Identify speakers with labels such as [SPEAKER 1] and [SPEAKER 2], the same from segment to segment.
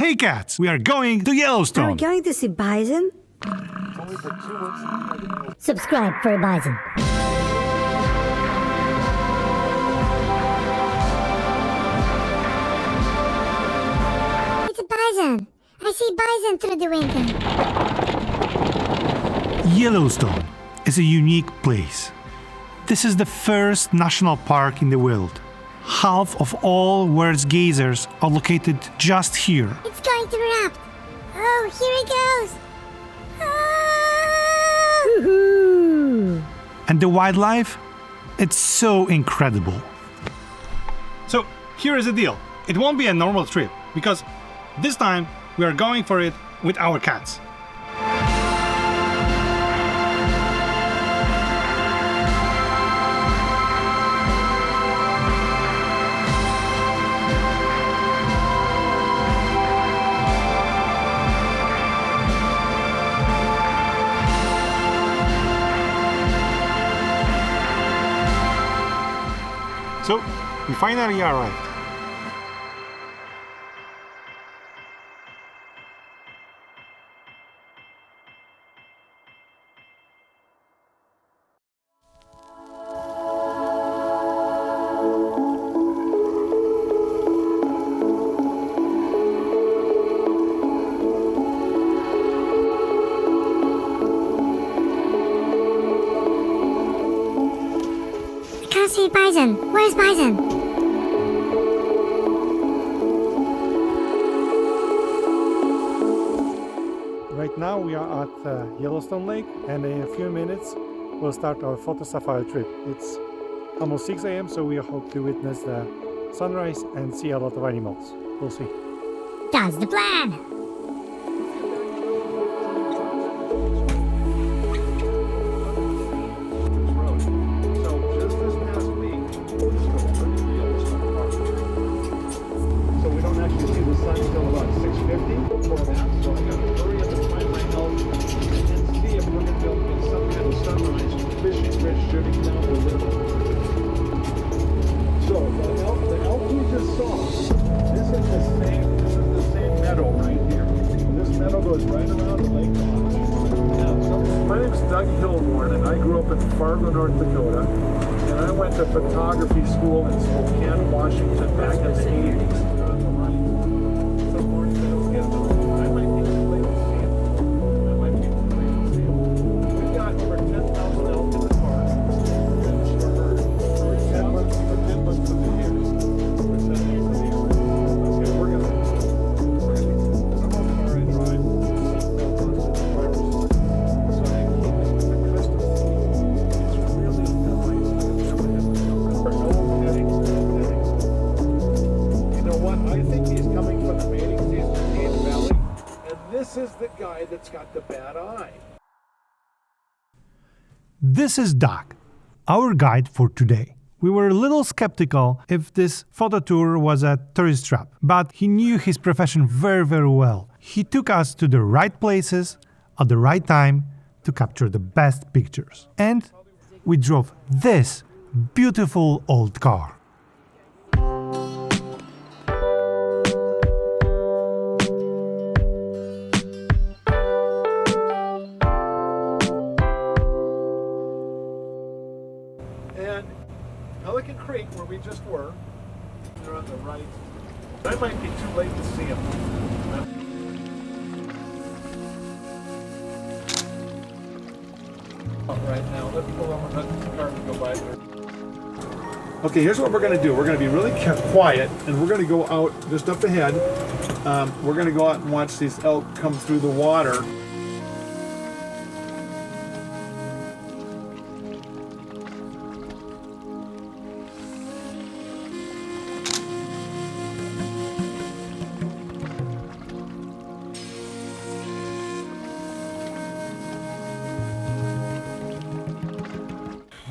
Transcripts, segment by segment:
[SPEAKER 1] Hey cats, we are going to
[SPEAKER 2] Are we
[SPEAKER 1] Yellowstone.
[SPEAKER 2] going to see bison?
[SPEAKER 3] Subscribe for a bison. It's a bison. I see bison through the window.
[SPEAKER 1] Yellowstone is a unique place. This is the first national park in the world. Half of all world's geysers are located just here.
[SPEAKER 3] It's going to erupt. Oh, here it goes. Ah!
[SPEAKER 2] Woohoo!
[SPEAKER 1] And the wildlife? It's so incredible. So, here is the deal. It won't be a normal trip because this time we are going for it with our cats. So, we finally arrived.
[SPEAKER 3] I can't see bison. Where's bison?
[SPEAKER 4] Right now we are at Yellowstone Lake, and in a few minutes we'll start our photo safari trip. It's almost 6 a.m. so we hope to witness the sunrise and see a lot of animals. We'll see.
[SPEAKER 3] That's the plan.
[SPEAKER 4] So we don't actually see the sun until about 6:50 before that, so I gotta hurry up and find my elk and see if we're gonna be able to get some kind of sunrise from the fishing bridge shooting down the river. So the elk we just saw, this is the same meadow right here. This meadow goes right around the lake. My name's Doug Hilborn, and I grew up in Fargo, North Dakota. And I went to photography school in Spokane, Washington back in the 80s. We've got over 10,000 elk in the park. For 10 months of the year. Okay, we're gonna I'm on car I drive. So I keep it crystal clean. It's really nice. You know what? I think he's coming from the mating season in Cane Valley, and this is the guy that's got the bad eye.
[SPEAKER 1] This is Doug, our guide for today. We were a little skeptical if this photo tour was a tourist trap, but he knew his profession very, very well. He took us to the right places at the right time to capture the best pictures. And we drove this beautiful old car.
[SPEAKER 4] And Pelican Creek, where we just were, they're on the right. I might be too late to see them. Right now, let's pull over, let the car go by there. Okay, here's what we're going to do. We're going to be really quiet, and we're going to go out just up ahead. We're going to go out and watch these elk come through the water.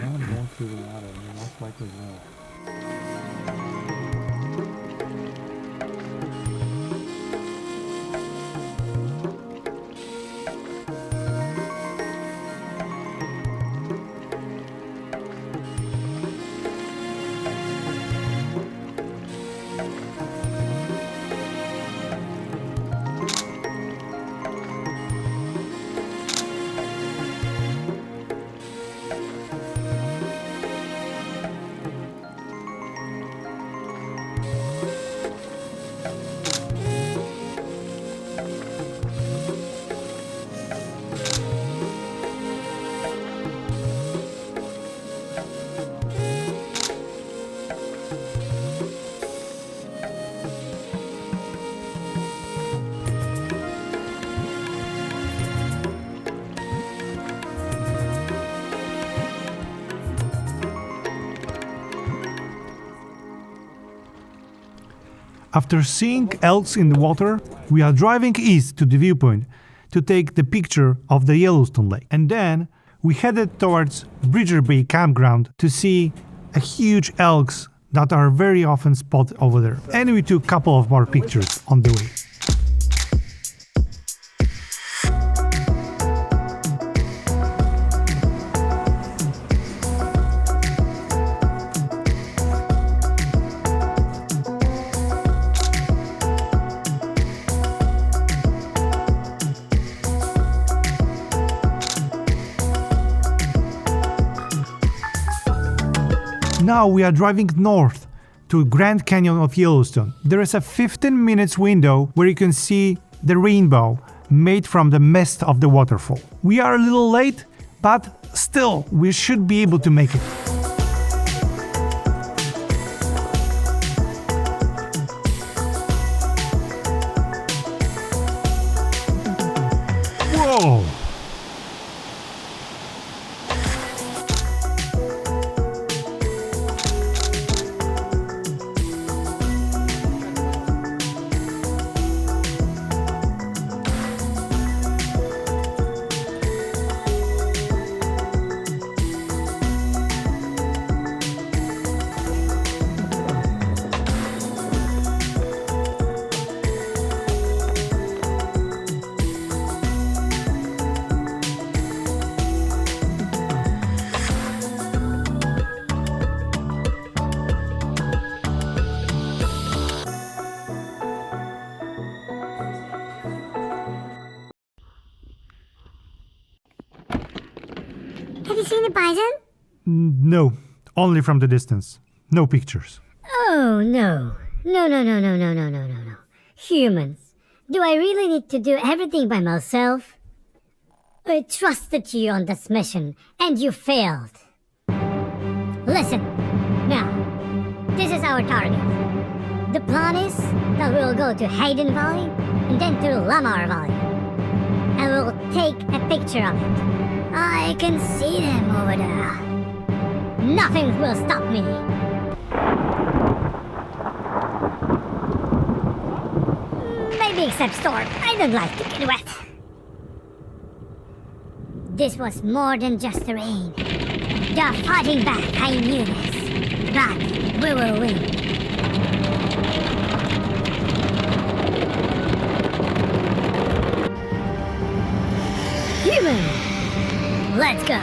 [SPEAKER 4] Going through the water, and most likely will.
[SPEAKER 1] After seeing elks in the water, we are driving east to the viewpoint to take the picture of the Yellowstone Lake. And then we headed towards Bridger Bay campground to see a huge elks that are very often spotted over there. And we took a couple of more pictures on the way. Now we are driving north to Grand Canyon of Yellowstone. There is a 15 minutes window where you can see the rainbow made from the mist of the waterfall. We are a little late, but still we should be able to make it. Whoa!
[SPEAKER 3] Have you seen the bison?
[SPEAKER 1] No, only from the distance. No pictures.
[SPEAKER 2] Oh, no. No. Humans. Do I really need to do everything by myself? I trusted you on this mission, and you failed. Listen, now, this is our target. The plan is that we'll go to Hayden Valley, and then to Lamar Valley. And we'll take a picture of it. I can see them over there. Nothing will stop me. Maybe except Storm. I don't like to get wet. This was more than just the rain. They're fighting back, I knew this. But we will win. Human! Let's go!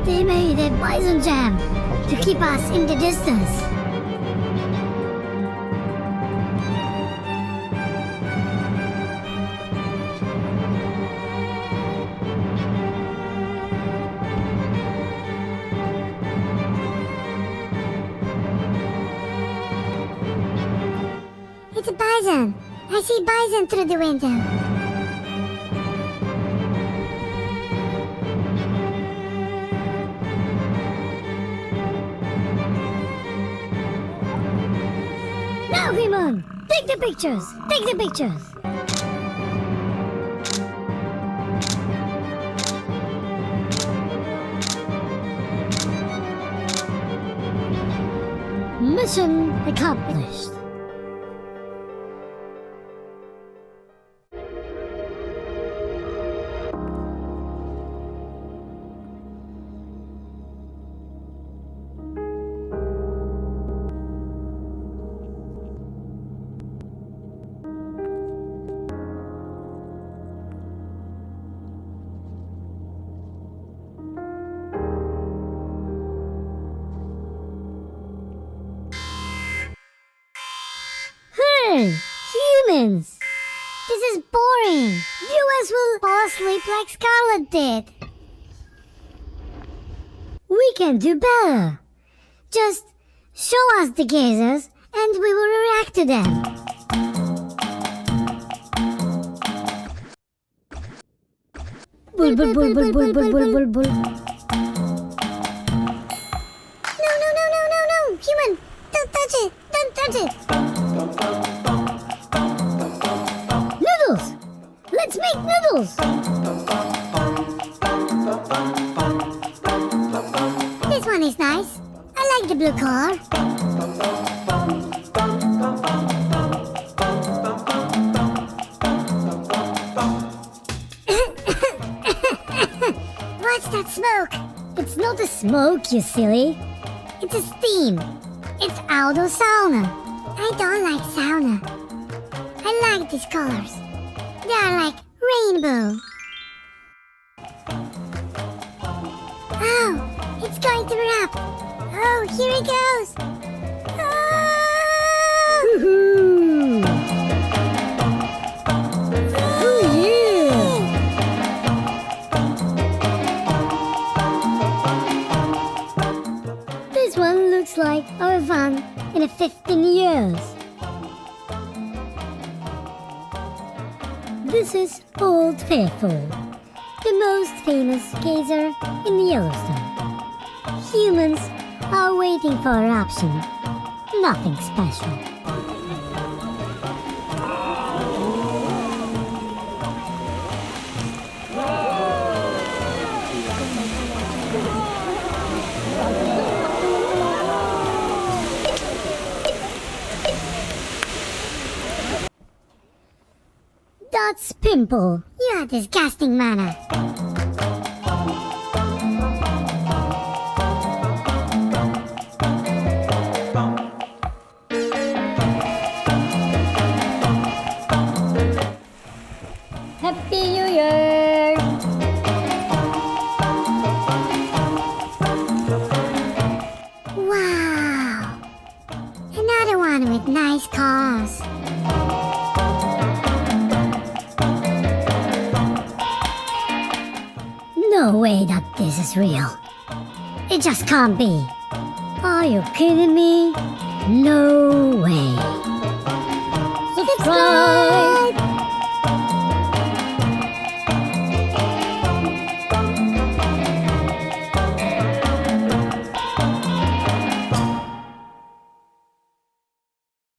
[SPEAKER 2] They made a bison jam to keep us in the distance.
[SPEAKER 3] It's a bison. I see bison through the window.
[SPEAKER 2] Now, Human! Take the pictures! Take the pictures! Mission accomplished. Hey, humans! This is boring. Viewers will fall asleep like Scarlett did. We can do better. Just show us the geysers and we will react to them. Bull, bull, bull, bull, bull, bull, bull, bull, bull.
[SPEAKER 3] No. Human, don't touch it. Don't touch it.
[SPEAKER 2] Let's make noodles!
[SPEAKER 3] This one is nice. I like the blue color. What's that smoke?
[SPEAKER 2] It's not a smoke, you silly.
[SPEAKER 3] It's a steam. It's outdoor sauna. I don't like sauna. I like these colors. They are like rainbow. Oh, it's going to erupt. Oh, here it goes. Oh!
[SPEAKER 2] Woohoo! Oh yeah! This one looks like our van in 15 years. This is Old Faithful, the most famous geyser in Yellowstone. Humans are waiting for eruption. Nothing special. That's Pimple.
[SPEAKER 3] You are disgusting, Mana.
[SPEAKER 2] Happy New Year!
[SPEAKER 3] Wow. Another one with nice cars.
[SPEAKER 2] No way that this is real. It just can't be. Are you kidding me? No way. Subscribe!